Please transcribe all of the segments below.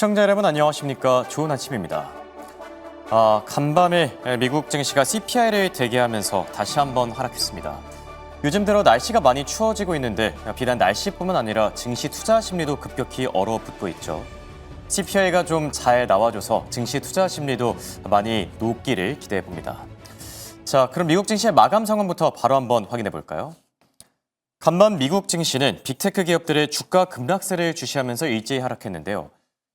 시청자 여러분 안녕하십니까? 좋은 아침입니다. 간밤에 미국 증시가 CPI를 대기하면서 다시 한번 하락했습니다. 요즘 들어 날씨가 많이 추워지고 있는데 비단 날씨뿐만 아니라 증시 투자 심리도 급격히 얼어붙고 있죠. CPI가 좀 잘 나와줘서 증시 투자 심리도 많이 높기를 기대해 봅니다. 자, 그럼 미국 증시의 마감 상황부터 바로 한번 확인해 볼까요? 간밤 미국 증시는 빅테크 기업들의 주가 급락세를 주시하면서 일제히 하락했는데요.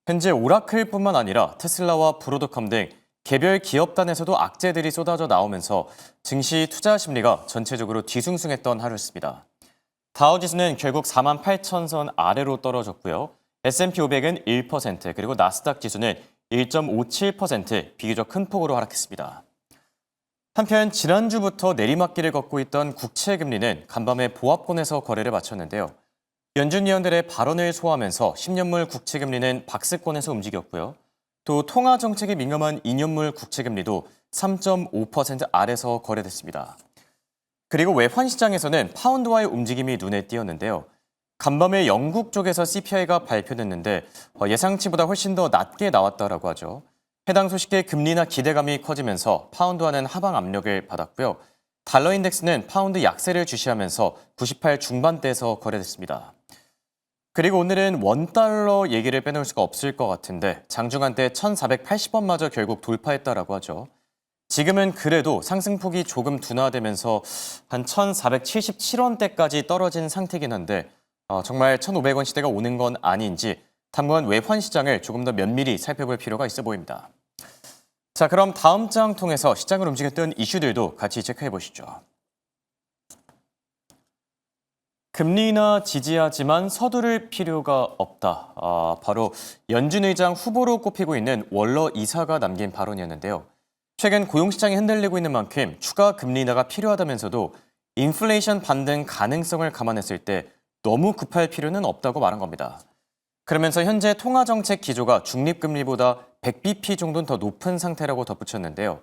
현재 오라클뿐만 아니라 테슬라와 브로드컴 등 개별 기업단에서도 악재들이 쏟아져 나오면서 증시 투자 심리가 전체적으로 뒤숭숭했던 하루였습니다. 다우지수는 결국 48,000선 아래로 떨어졌고요. S&P 500은 1%, 그리고 나스닥 지수는 1.57% 비교적 큰 폭으로 하락했습니다. 한편 지난주부터 내리막길을 걷고 있던 국채금리는 간밤에 보합권에서 거래를 마쳤는데요. 연준 위원들의 발언을 소화하면서 10년물 국채금리는 박스권에서 움직였고요. 또 통화 정책에 민감한 2년물 국채금리도 3.5% 아래서 거래됐습니다. 그리고 외환 시장에서는 파운드와의 움직임이 눈에 띄었는데요. 간밤에 영국 쪽에서 CPI가 발표됐는데 예상치보다 훨씬 더 낮게 나왔다라고 하죠. 해당 소식에 금리나 기대감이 커지면서 파운드와는 하방 압력을 받았고요. 달러 인덱스는 파운드 약세를 주시하면서 98 중반대에서 거래됐습니다. 그리고 오늘은 원달러 얘기를 빼놓을 수가 없을 것 같은데 장중한때 1,480원마저 결국 돌파했다라고 하죠. 지금은 그래도 상승폭이 조금 둔화되면서 한 1,477원대까지 떨어진 상태이긴 한데 정말 1,500원 시대가 오는 건 아닌지 당분간 외환 시장을 조금 더 면밀히 살펴볼 필요가 있어 보입니다. 자, 그럼 다음 장 통해서 시장을 움직였던 이슈들도 같이 체크해 보시죠. 금리나 지지하지만 서두를 필요가 없다. 바로 연준 의장 후보로 꼽히고 있는 월러 이사가 남긴 발언이었는데요. 최근 고용시장이 흔들리고 있는 만큼 추가 금리 인하가 필요하다면서도 인플레이션 반등 가능성을 감안했을 때 너무 급할 필요는 없다고 말한 겁니다. 그러면서 현재 통화정책 기조가 중립금리보다 100bp 정도는 더 높은 상태라고 덧붙였는데요.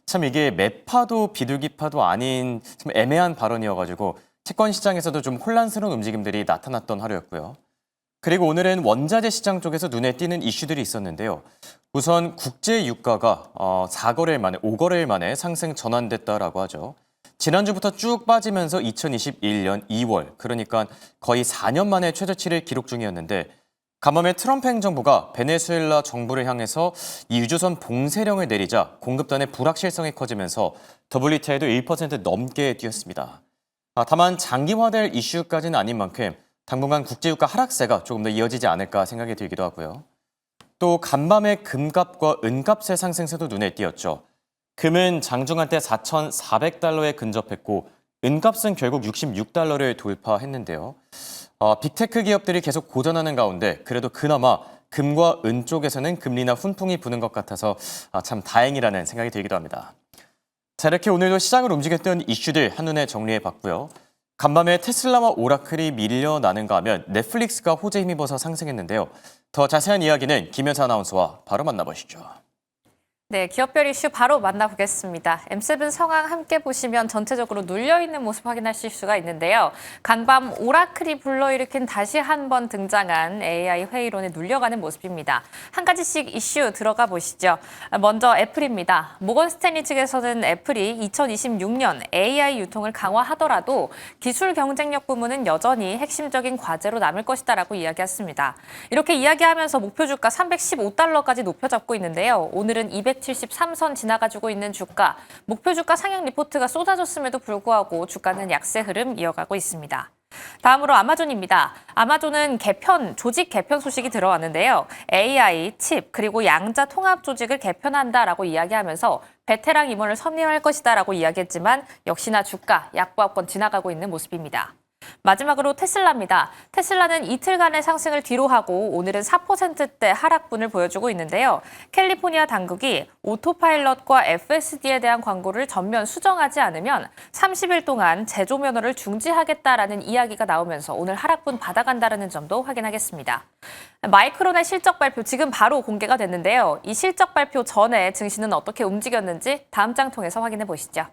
참 이게 매파도 비둘기파도 아닌 좀 애매한 발언이어가지고 채권 시장에서도 좀 혼란스러운 움직임들이 나타났던 하루였고요. 그리고 오늘은 원자재 시장 쪽에서 눈에 띄는 이슈들이 있었는데요. 우선 국제 유가가 5거래일 만에 상승 전환됐다라고 하죠. 지난주부터 쭉 빠지면서 2021년 2월, 그러니까 거의 4년 만에 최저치를 기록 중이었는데 간밤에 트럼프 행정부가 베네수엘라 정부를 향해서 이 유조선 봉쇄령을 내리자 공급단의 불확실성이 커지면서 WTI도 1% 넘게 뛰었습니다. 다만 장기화될 이슈까지는 아닌 만큼 당분간 국제유가 하락세가 조금 더 이어지지 않을까 생각이 들기도 하고요. 또 간밤에 금값과 은값의 상승세도 눈에 띄었죠. 금은 장중한때 4,400달러에 근접했고 은값은 결국 66달러를 돌파했는데요. 빅테크 기업들이 계속 고전하는 가운데 그래도 그나마 금과 은 쪽에서는 금리나 훈풍이 부는 것 같아서 참 다행이라는 생각이 들기도 합니다. 자, 이렇게 오늘도 시장을 움직였던 이슈들 한눈에 정리해봤고요. 간밤에 테슬라와 오라클이 밀려나는가 하면 넷플릭스가 호재에 힘입어서 상승했는데요. 더 자세한 이야기는 김현사 아나운서와 바로 만나보시죠. 네, 기업별 이슈 바로 만나보겠습니다. M7 상황 함께 보시면 전체적으로 눌려있는 모습 확인하실 수가 있는데요. 간밤 오라클이 불러일으킨 다시 한번 등장한 AI 회의론에 눌려가는 모습입니다. 한 가지씩 이슈 들어가 보시죠. 먼저 애플입니다. 모건 스탠리 측에서는 애플이 2026년 AI 유통을 강화하더라도 기술 경쟁력 부문은 여전히 핵심적인 과제로 남을 것이다라고 이야기했습니다. 이렇게 이야기하면서 목표 주가 315달러까지 높여 잡고 있는데요. 오늘은 273선 지나가지고 있는 주가, 목표 주가 상향 리포트가 쏟아졌음에도 불구하고 주가는 약세 흐름 이어가고 있습니다. 다음으로 아마존입니다. 아마존은 조직 개편 소식이 들어왔는데요. AI, 칩, 그리고 양자 통합 조직을 개편한다라고 이야기하면서 베테랑 임원을 섭리할 것이다라고 이야기했지만 역시나 주가 약보합권 지나가고 있는 모습입니다. 마지막으로 테슬라입니다. 테슬라는 이틀간의 상승을 뒤로 하고 오늘은 4%대 하락분을 보여주고 있는데요. 캘리포니아 당국이 오토파일럿과 FSD에 대한 광고를 전면 수정하지 않으면 30일 동안 제조 면허를 중지하겠다라는 이야기가 나오면서 오늘 하락분 받아간다는 점도 확인하겠습니다. 마이크론의 실적 발표 지금 바로 공개가 됐는데요. 이 실적 발표 전에 증시는 어떻게 움직였는지 다음 장 통해서 확인해 보시죠.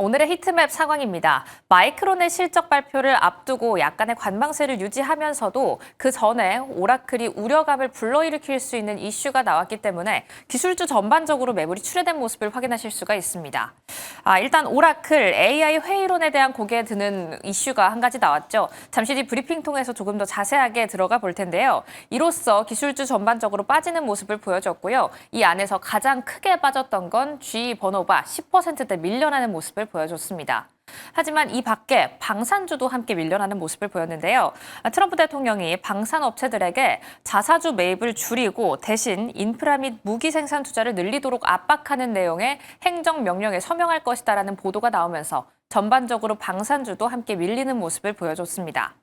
오늘의 히트맵 상황입니다. 마이크론의 실적 발표를 앞두고 약간의 관망세를 유지하면서도 그 전에 오라클이 우려감을 불러일으킬 수 있는 이슈가 나왔기 때문에 기술주 전반적으로 매물이 출회된 모습을 확인하실 수가 있습니다. 일단 오라클 AI 회의론에 대한 고개에 드는 이슈가 한 가지 나왔죠. 잠시 뒤 브리핑 통해서 조금 더 자세하게 들어가 볼 텐데요. 이로써 기술주 전반적으로 빠지는 모습을 보여줬고요. 이 안에서 가장 크게 빠졌던 건 GE 버노바 10%대 밀려나는 모습을 보여줬습니다. 하지만 이 밖에 방산주도 함께 밀려나는 모습을 보였는데요. 트럼프 대통령이 방산업체들에게 자사주 매입을 줄이고 대신 인프라 및 무기 생산 투자를 늘리도록 압박하는 내용의 행정명령에 서명할 것이다라는 보도가 나오면서 전반적으로 방산주도 함께 밀리는 모습을 보여줬습니다.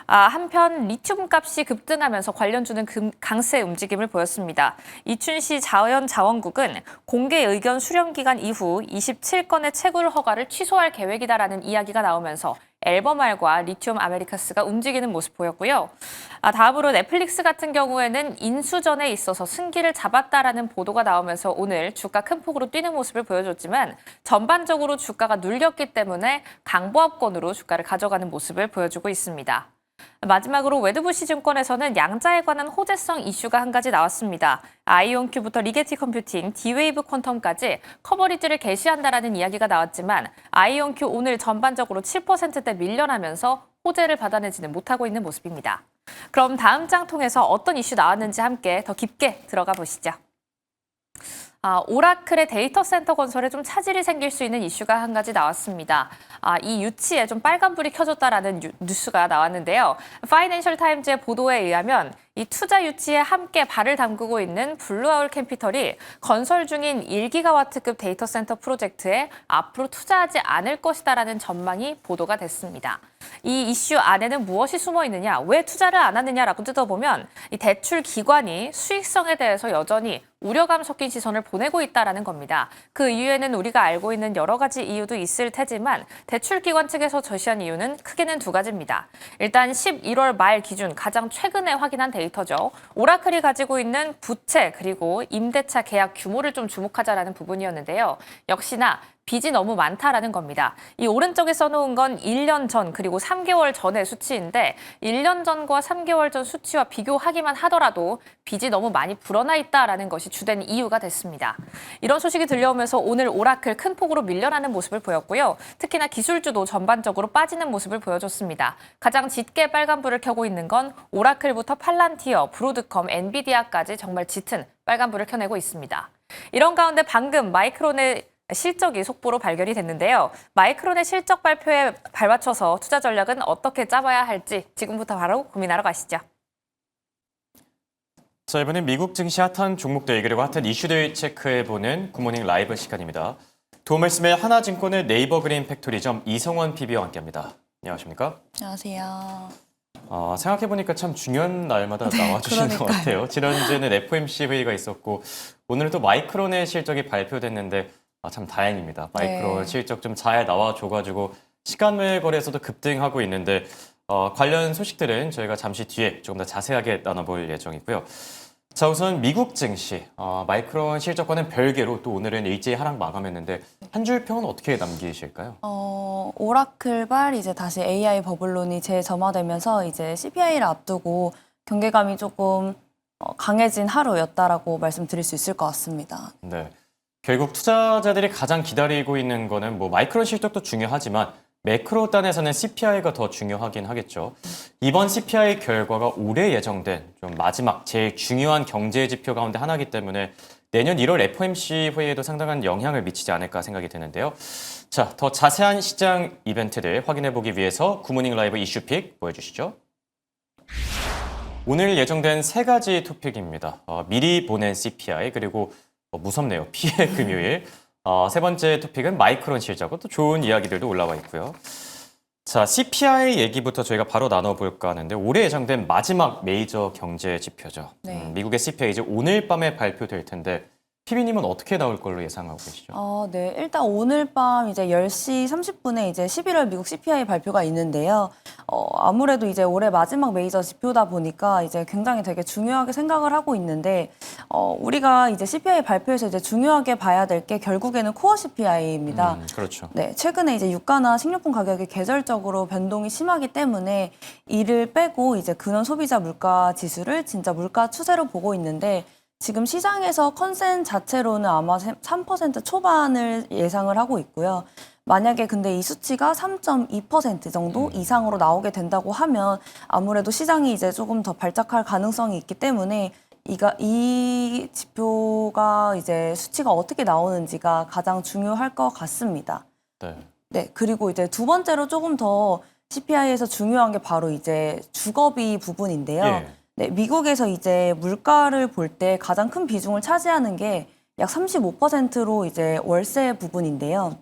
한편 리튬 값이 급등하면서 관련주는 강세 움직임을 보였습니다. 이춘시 자연자원국은 공개 의견 수렴 기간 이후 27건의 채굴 허가를 취소할 계획이다라는 이야기가 나오면서 엘버말과 리튬 아메리카스가 움직이는 모습 보였고요. 다음으로 넷플릭스 같은 경우에는 인수전에 있어서 승기를 잡았다라는 보도가 나오면서 오늘 주가 큰 폭으로 뛰는 모습을 보여줬지만 전반적으로 주가가 눌렸기 때문에 강보합권으로 주가를 가져가는 모습을 보여주고 있습니다. 마지막으로 웨드부시 증권에서는 양자에 관한 호재성 이슈가 한 가지 나왔습니다. 아이온큐부터 리게티 컴퓨팅, D-웨이브 퀀텀까지 커버리지를 개시한다라는 이야기가 나왔지만 아이온큐 오늘 전반적으로 7%대 밀려나면서 호재를 받아내지는 못하고 있는 모습입니다. 그럼 다음 장 통해서 어떤 이슈 나왔는지 함께 더 깊게 들어가 보시죠. 오라클의 데이터 센터 건설에 좀 차질이 생길 수 있는 이슈가 한 가지 나왔습니다. 이 유치에 좀 빨간불이 켜졌다라는 뉴스가 나왔는데요. 파이낸셜 타임즈의 보도에 의하면 이 투자 유치에 함께 발을 담그고 있는 블루아울 캠피털이 건설 중인 1기가와트급 데이터 센터 프로젝트에 앞으로 투자하지 않을 것이다라는 전망이 보도가 됐습니다. 이 이슈 안에는 무엇이 숨어 있느냐, 왜 투자를 안 하느냐라고 뜯어보면 이 대출 기관이 수익성에 대해서 여전히 우려감 섞인 시선을 보내고 있다라는 겁니다. 그 이유에는 우리가 알고 있는 여러 가지 이유도 있을 테지만 대출 기관 측에서 제시한 이유는 크게는 두 가지입니다. 일단 11월 말 기준 가장 최근에 확인한 데이터죠. 오라클이 가지고 있는 부채 그리고 임대차 계약 규모를 좀 주목하자라는 부분이었는데요. 역시나 빚이 너무 많다라는 겁니다. 이 오른쪽에 써놓은 건 1년 전 그리고 3개월 전의 수치인데 1년 전과 3개월 전 수치와 비교하기만 하더라도 빚이 너무 많이 불어나 있다라는 것이 주된 이유가 됐습니다. 이런 소식이 들려오면서 오늘 오라클 큰 폭으로 밀려나는 모습을 보였고요. 특히나 기술주도 전반적으로 빠지는 모습을 보여줬습니다. 가장 짙게 빨간불을 켜고 있는 건 오라클부터 팔란티어, 브로드컴, 엔비디아까지 정말 짙은 빨간불을 켜내고 있습니다. 이런 가운데 방금 마이크론의 실적이 속보로 발견이 됐는데요. 마이크론의 실적 발표에 발맞춰서 투자 전략은 어떻게 짜봐야 할지 지금부터 바로 고민하러 가시죠. 자, 이번엔 미국 증시 핫한 종목들 그리고 핫한 이슈들 체크해보는 굿모닝 라이브 시간입니다. 도움 말씀에 하나증권의 네이버 그린 팩토리점 이성원 PB와 함께합니다. 안녕하십니까? 안녕하세요. 생각해보니까 참 중요한 날마다 나와주시는 것 같아요. 지난주에는 FOMC 회의가 있었고 오늘은 또 마이크론의 실적이 발표됐는데 참 다행입니다. 마이크론 실적 좀 잘 나와줘가지고 시간외 거래에서도 급등하고 있는데 관련 소식들은 저희가 잠시 뒤에 조금 더 자세하게 나눠볼 예정이고요. 자, 우선 미국 증시 마이크론 실적과는 별개로 또 오늘은 일제히 하락 마감했는데 한 줄 평은 어떻게 남기실까요? 오라클발 이제 다시 AI 버블론이 재점화되면서 이제 CPI를 앞두고 경계감이 조금 강해진 하루였다라고 말씀드릴 수 있을 것 같습니다. 네. 결국 투자자들이 가장 기다리고 있는 거는 뭐 마이크론 실적도 중요하지만 매크로 단에서는 CPI가 더 중요하긴 하겠죠. 이번 CPI 결과가 올해 예정된 좀 마지막 제일 중요한 경제 지표 가운데 하나이기 때문에 내년 1월 FOMC 회의에도 상당한 영향을 미치지 않을까 생각이 드는데요. 자, 더 자세한 시장 이벤트들 확인해보기 위해서 굿모닝 라이브 이슈픽 보여주시죠. 오늘 예정된 세 가지 토픽입니다. 미리 보낸 CPI 그리고 무섭네요. 피해 금요일. 세 번째 토픽은 마이크론 실적으로 또 좋은 이야기들도 올라와 있고요. 자, CPI 얘기부터 저희가 바로 나눠볼까 하는데 올해 예정된 마지막 메이저 경제 지표죠. 네. 미국의 CPI 이제 오늘 밤에 발표될 텐데 피비님은 어떻게 나올 걸로 예상하고 계시죠? 네. 일단 오늘 밤 이제 10시 30분에 이제 11월 미국 CPI 발표가 있는데요. 아무래도 이제 올해 마지막 메이저 지표다 보니까 이제 굉장히 되게 중요하게 생각을 하고 있는데, 우리가 이제 CPI 발표에서 이제 중요하게 봐야 될 게 결국에는 코어 CPI입니다. 그렇죠. 네, 최근에 이제 유가나 식료품 가격이 계절적으로 변동이 심하기 때문에 이를 빼고 이제 근원 소비자 물가 지수를 진짜 물가 추세로 보고 있는데, 지금 시장에서 컨센 자체로는 아마 3% 초반을 예상을 하고 있고요. 만약에 근데 이 수치가 3.2% 정도 이상으로 나오게 된다고 하면 아무래도 시장이 이제 조금 더 발작할 가능성이 있기 때문에 이 지표가 이제 수치가 어떻게 나오는지가 가장 중요할 것 같습니다. 네. 네, 그리고 이제 두 번째로 조금 더 CPI에서 중요한 게 바로 이제 주거비 부분인데요. 예. 네, 미국에서 이제 물가를 볼 때 가장 큰 비중을 차지하는 게 약 35%로 이제 월세 부분인데요.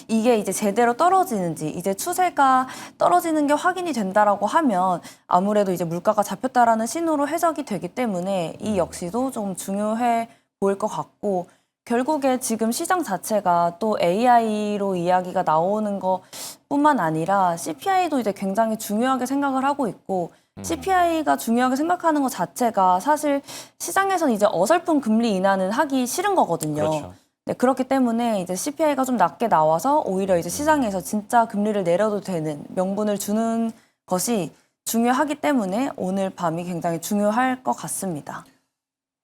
이게 이제 제대로 떨어지는지, 이제 추세가 떨어지는 게 확인이 된다라고 하면 아무래도 이제 물가가 잡혔다라는 신호로 해석이 되기 때문에 이 역시도 좀 중요해 보일 것 같고, 결국에 지금 시장 자체가 또 AI로 이야기가 나오는 것뿐만 아니라 CPI도 이제 굉장히 중요하게 생각을 하고 있고, CPI가 중요하게 생각하는 것 자체가 사실 시장에서는 이제 어설픈 금리 인하는 하기 싫은 거거든요. 그렇죠. 네, 그렇기 때문에 이제 CPI가 좀 낮게 나와서 오히려 이제 시장에서 진짜 금리를 내려도 되는 명분을 주는 것이 중요하기 때문에 오늘 밤이 굉장히 중요할 것 같습니다.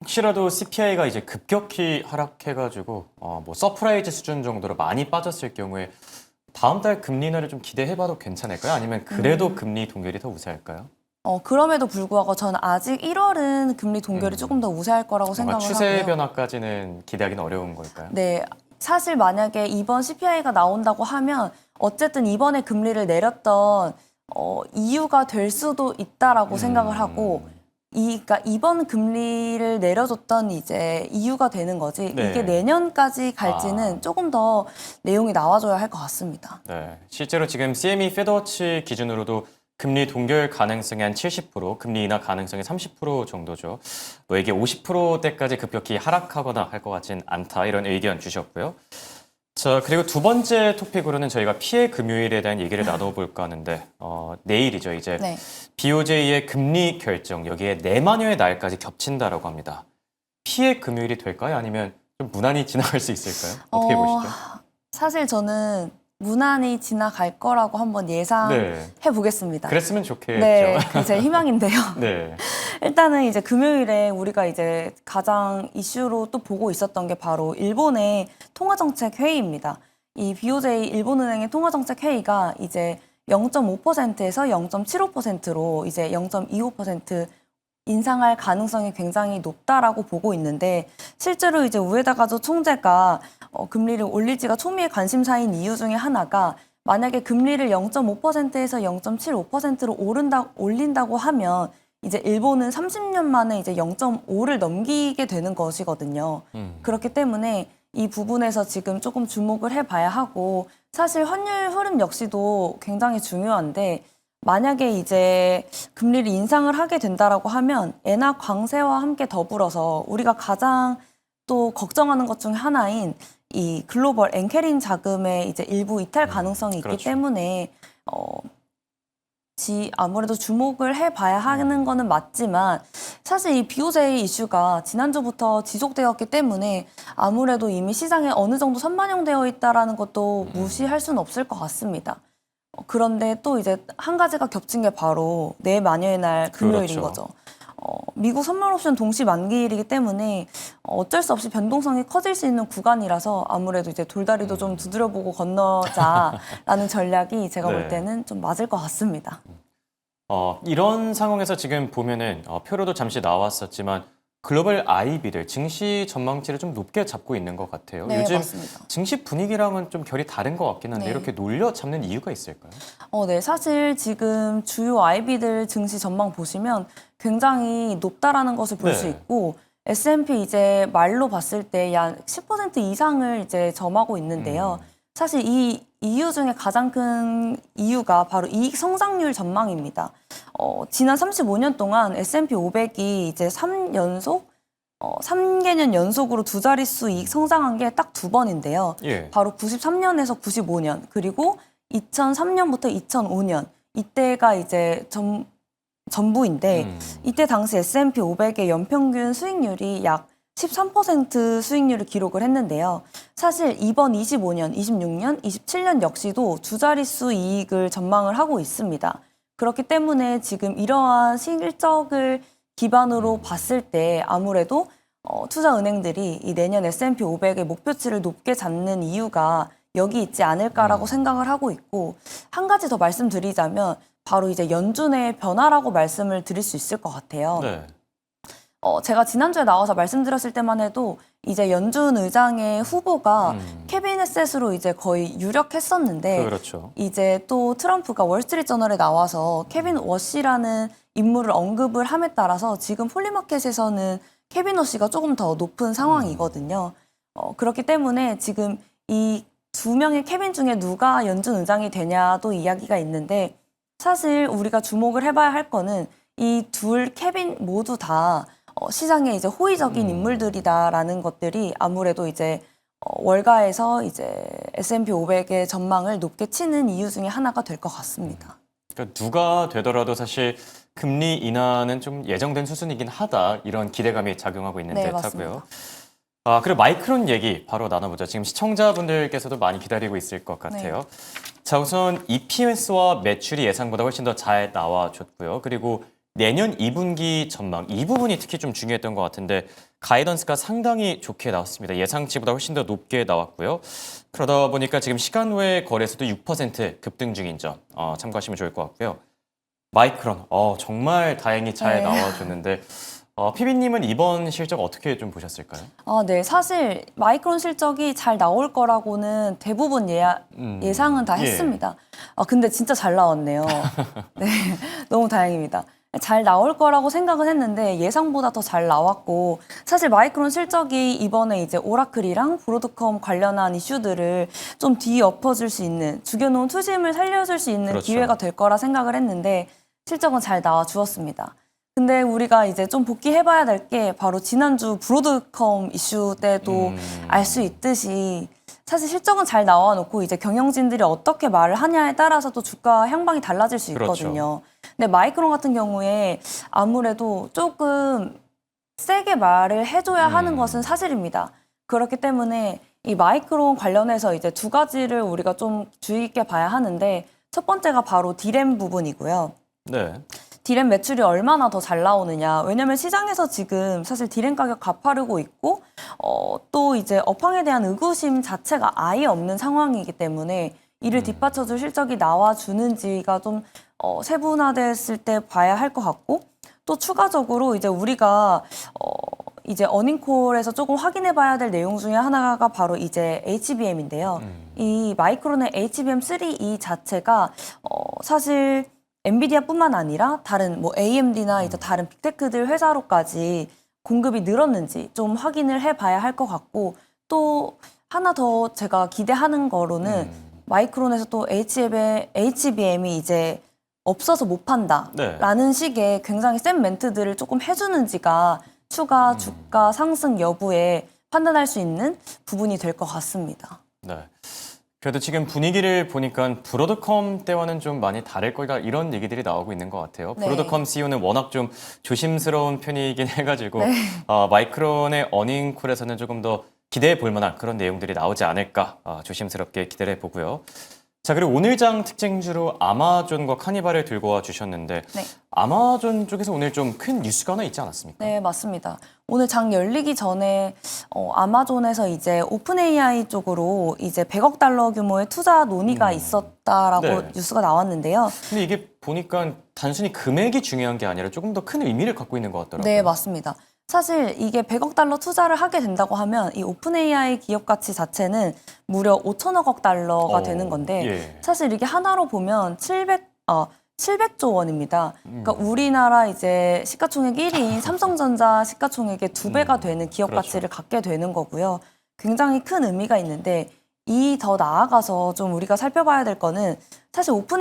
혹시라도 CPI가 이제 급격히 하락해가지고 뭐 서프라이즈 수준 정도로 많이 빠졌을 경우에 다음 달 금리 인하를 좀 기대해봐도 괜찮을까요? 아니면 그래도 금리 동결이 더 우세할까요? 그럼에도 불구하고 저는 아직 1월은 금리 동결이 조금 더 우세할 거라고 뭔가 생각을 추세 하고요. 변화까지는 기대하기는 어려운 걸까요? 네, 사실 만약에 이번 CPI가 나온다고 하면 어쨌든 이번에 금리를 내렸던 이유가 될 수도 있다라고 생각을 하고, 그러니까 이번 금리를 내려줬던 이제 이유가 되는 거지, 네. 이게 내년까지 갈지는 조금 더 내용이 나와줘야 할 것 같습니다. 네, 실제로 지금 CME 페드워치 기준으로도 금리 동결 가능성이 한 70%, 금리 인하 가능성이 30% 정도죠. 뭐 이게 50%대까지 급격히 하락하거나 할 것 같진 않다, 이런 의견 주셨고요. 자, 그리고 두 번째 토픽으로는 저희가 피해 금요일에 대한 얘기를 나눠볼까 하는데, 내일이죠. 이제 네. BOJ의 금리 결정, 여기에 내마녀의 날까지 겹친다라고 합니다. 피해 금요일이 될까요? 아니면 좀 무난히 지나갈 수 있을까요? 어떻게 보시죠? 사실 저는 무난히 지나갈 거라고 한번 예상해 보겠습니다. 그랬으면 좋겠죠. 네, 그게 제 희망인데요. 네. 일단은 이제 금요일에 우리가 이제 가장 이슈로 또 보고 있었던 게 바로 일본의 통화정책 회의입니다. 이 BOJ 일본은행의 통화정책 회의가 이제 0.5%에서 0.75%로 이제 0.25% 인상할 가능성이 굉장히 높다라고 보고 있는데, 실제로 이제 우에다 가조 총재가 금리를 올릴지가 초미의 관심사인 이유 중에 하나가, 만약에 금리를 0.5%에서 0.75%로 올린다고 하면 이제 일본은 30년 만에 이제 0.5를 넘기게 되는 것이거든요. 그렇기 때문에 이 부분에서 지금 조금 주목을 해봐야 하고, 사실 환율 흐름 역시도 굉장히 중요한데, 만약에 이제 금리를 인상을 하게 된다라고 하면 엔화 강세와 함께 더불어서 우리가 가장 또 걱정하는 것 중에 하나인 이 글로벌 엔캐링 자금의 이제 일부 이탈 가능성이 있기 그렇죠. 때문에 아무래도 주목을 해봐야 하는 거는 맞지만, 사실 이 BOJ 이슈가 지난주부터 지속되었기 때문에 아무래도 이미 시장에 어느 정도 선반영되어 있다라는 것도 무시할 수는 없을 것 같습니다. 그런데 또 이제 한 가지가 겹친 게 바로 내마녀의 날 금요일인 그렇죠. 거죠. 미국 선물 옵션 동시 만기일이기 때문에 어쩔 수 없이 변동성이 커질 수 있는 구간이라서 아무래도 이제 돌다리도 좀 두드려보고 건너자라는 전략이 제가 네. 볼 때는 좀 맞을 것 같습니다. 이런 상황에서 지금 보면은 표로도 잠시 나왔었지만 글로벌 IB들 증시 전망치를 좀 높게 잡고 있는 것 같아요. 네, 요즘 맞습니다. 증시 분위기랑은 좀 결이 다른 것 같긴 한데 네. 이렇게 놀려 잡는 이유가 있을까요? 네, 사실 지금 주요 IB들 증시 전망 보시면 굉장히 높다라는 것을 볼 수 네. 있고, S&P 이제 말로 봤을 때 약 10% 이상을 이제 점하고 있는데요. 사실 이 이유 중에 가장 큰 이유가 바로 이익 성장률 전망입니다. 지난 35년 동안 S&P 500이 이제 3연속 3개년 연속으로 두 자릿수 이익 성장한 게 딱 2번인데요. 예. 바로 93년에서 95년, 그리고 2003년부터 2005년, 이때가 이제 전부인데, 이때 당시 S&P 500의 연평균 수익률이 약 13% 수익률을 기록을 했는데요. 사실 이번 25년, 26년, 27년 역시도 두 자릿수 이익을 전망을 하고 있습니다. 그렇기 때문에 지금 이러한 실적을 기반으로 봤을 때 아무래도 투자은행들이 이 내년 S&P 500의 목표치를 높게 잡는 이유가 여기 있지 않을까라고 생각을 하고 있고, 한 가지 더 말씀드리자면 바로 이제 연준의 변화라고 말씀을 드릴 수 있을 것 같아요. 네. 제가 지난주에 나와서 말씀드렸을 때만 해도 이제 연준 의장의 후보가 케빈 헤셋으로 이제 거의 유력했었는데, 그렇죠. 이제 또 트럼프가 월스트리트 저널에 나와서 케빈 워시라는 인물을 언급을 함에 따라서 지금 폴리마켓에서는 케빈 워시가 조금 더 높은 상황이거든요. 그렇기 때문에 지금 이 두 명의 케빈 중에 누가 연준 의장이 되냐도 이야기가 있는데, 사실 우리가 주목을 해봐야 할 거는 이 둘 케빈 모두 다 시장에 이제 호의적인 인물들이다라는 것들이 아무래도 이제 월가에서 이제 S&P 500의 전망을 높게 치는 이유 중에 하나가 될 것 같습니다. 그러니까 누가 되더라도 사실 금리 인하는 좀 예정된 수준이긴 하다, 이런 기대감이 작용하고 있는 네, 듯 맞습니다. 하고요. 그리고 마이크론 얘기 바로 나눠보죠. 지금 시청자분들께서도 많이 기다리고 있을 것 같아요. 자, 우선 EPS와 매출이 예상보다 훨씬 더 잘 나와줬고요. 그리고 내년 2분기 전망, 이 부분이 특히 좀 중요했던 것 같은데 가이던스가 상당히 좋게 나왔습니다. 예상치보다 훨씬 더 높게 나왔고요. 그러다 보니까 지금 시간 외 거래소도 6% 급등 중인 점 참고하시면 좋을 것 같고요. 마이크론, 정말 다행히 잘 네. 나와줬는데 피비님은 이번 실적 어떻게 좀 보셨을까요? 네. 사실 마이크론 실적이 잘 나올 거라고는 대부분 예상은 다 예. 했습니다. 근데 진짜 잘 나왔네요. 네, 너무 다행입니다. 잘 나올 거라고 생각은 했는데 예상보다 더 잘 나왔고, 사실 마이크론 실적이 이번에 이제 오라클이랑 브로드컴 관련한 이슈들을 좀 뒤엎어줄 수 있는, 죽여놓은 투심을 살려줄 수 있는 그렇죠. 기회가 될 거라 생각을 했는데 실적은 잘 나와 주었습니다. 근데 우리가 이제 좀 복귀해봐야 될 게 바로 지난주 브로드컴 이슈 때도 알 수 있듯이 사실 실적은 잘 나와놓고 이제 경영진들이 어떻게 말을 하냐에 따라서 또 주가 향방이 달라질 수 있거든요. 근데 마이크론 같은 경우에 아무래도 조금 세게 말을 해줘야 하는 것은 사실입니다. 그렇기 때문에 이 마이크론 관련해서 이제 두 가지를 우리가 좀 주의 깊게 봐야 하는데, 첫 번째가 바로 디램 부분이고요. 네. 디램 매출이 얼마나 더 잘 나오느냐. 왜냐면 시장에서 지금 사실 디램 가격 가파르고 있고, 또 이제 업황에 대한 의구심 자체가 아예 없는 상황이기 때문에 이를 뒷받쳐줄 실적이 나와주는지가 좀 세분화됐을 때 봐야 할 것 같고, 또 추가적으로 이제 우리가 이제 어닝콜에서 조금 확인해 봐야 될 내용 중에 하나가 바로 이제 HBM인데요. 이 마이크론의 HBM3E 자체가 사실 엔비디아뿐만 아니라 다른 뭐 AMD나 이제 다른 빅테크들 회사로까지 공급이 늘었는지 좀 확인을 해봐야 할 것 같고, 또 하나 더 제가 기대하는 거로는 마이크론에서 또 HBM이 이제 없어서 못 판다라는 식의 굉장히 센 멘트들을 조금 해주는지가 추가 주가 상승 여부에 판단할 수 있는 부분이 될 것 같습니다. 네. 그래도 지금 분위기를 보니까 브로드컴 때와는 좀 많이 다를 거다, 이런 얘기들이 나오고 있는 것 같아요. 네. 브로드컴 CEO는 워낙 좀 조심스러운 편이긴 해가지고 네. 마이크론의 어닝콜에서는 조금 더 기대해 볼 만한 그런 내용들이 나오지 않을까 조심스럽게 기대를 해보고요. 자, 그리고 오늘 장 특징주로 아마존과 카니발을 들고 와 주셨는데 네. 아마존 쪽에서 오늘 좀 큰 뉴스가 하나 있지 않았습니까? 네, 맞습니다. 오늘 장 열리기 전에 아마존에서 이제 오픈 AI 쪽으로 이제 100억 달러 규모의 투자 논의가 있었다라고 네. 뉴스가 나왔는데요. 근데 이게 보니까 단순히 금액이 중요한 게 아니라 조금 더 큰 의미를 갖고 있는 것 같더라고요. 네, 맞습니다. 사실 이게 100억 달러 투자를 하게 된다고 하면 이 오픈 AI 기업 가치 자체는 무려 5천억 달러가 되는 건데, 예. 사실 이게 하나로 보면 700조 원입니다. 그러니까 우리나라 이제 시가총액 1위인 삼성전자 시가총액의 2배가 되는 기업 그렇죠. 가치를 갖게 되는 거고요. 굉장히 큰 의미가 있는데, 이 더 나아가서 좀 우리가 살펴봐야 될 거는 사실 오픈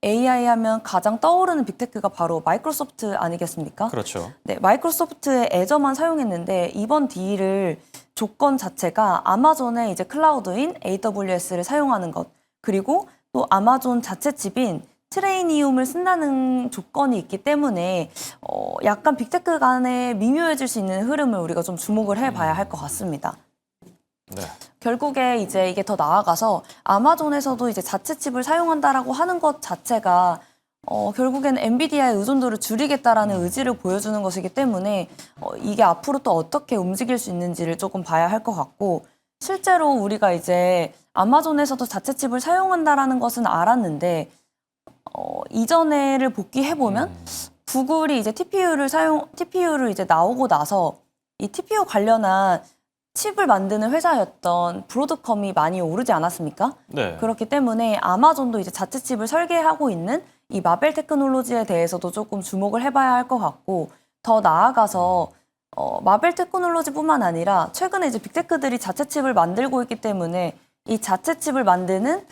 AI 하면 가장 떠오르는 빅테크가 바로 마이크로소프트 아니겠습니까? 그렇죠. 네, 마이크로소프트의 애저만 사용했는데 이번 딜을 조건 자체가 아마존의 이제 클라우드인 AWS를 사용하는 것, 그리고 또 아마존 자체 칩인 트레이니움을 쓴다는 조건이 있기 때문에 약간 빅테크 간에 미묘해질 수 있는 흐름을 우리가 좀 주목을 해봐야 할 것 같습니다. 네. 결국에 이제 이게 더 나아가서 아마존에서도 이제 자체 칩을 사용한다라고 하는 것 자체가 결국엔 엔비디아의 의존도를 줄이겠다라는 의지를 보여주는 것이기 때문에 이게 앞으로 또 어떻게 움직일 수 있는지를 조금 봐야 할 것 같고, 실제로 우리가 이제 아마존에서도 자체 칩을 사용한다라는 것은 알았는데 이전에를 복귀해보면 구글이 이제 TPU를 이제 나오고 나서 이 TPU 관련한 칩을 만드는 회사였던 브로드컴이 많이 오르지 않았습니까? 네. 그렇기 때문에 아마존도 이제 자체 칩을 설계하고 있는 이 마벨 테크놀로지에 대해서도 조금 주목을 해봐야 할 것 같고, 더 나아가서 마벨 테크놀로지뿐만 아니라 최근에 이제 빅테크들이 자체 칩을 만들고 있기 때문에 이 자체 칩을 만드는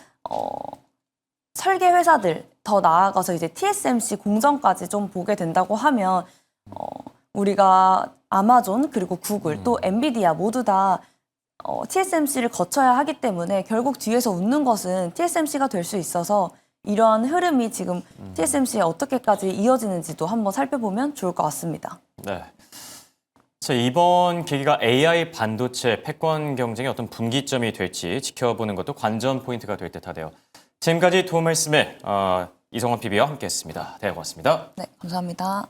설계 회사들, 더 나아가서 이제 TSMC 공정까지 좀 보게 된다고 하면 우리가 아마존 그리고 구글 또 엔비디아 모두 다 TSMC를 거쳐야 하기 때문에 결국 뒤에서 웃는 것은 TSMC가 될 수 있어서 이러한 흐름이 지금 TSMC에 어떻게까지 이어지는지도 한번 살펴보면 좋을 것 같습니다. 네. 자, 이번 계기가 AI 반도체 패권 경쟁의 어떤 분기점이 될지 지켜보는 것도 관전 포인트가 될 듯하네요. 지금까지 도움 말씀에 이성원 PB와 함께했습니다. 네, 고맙습니다. 네, 감사합니다.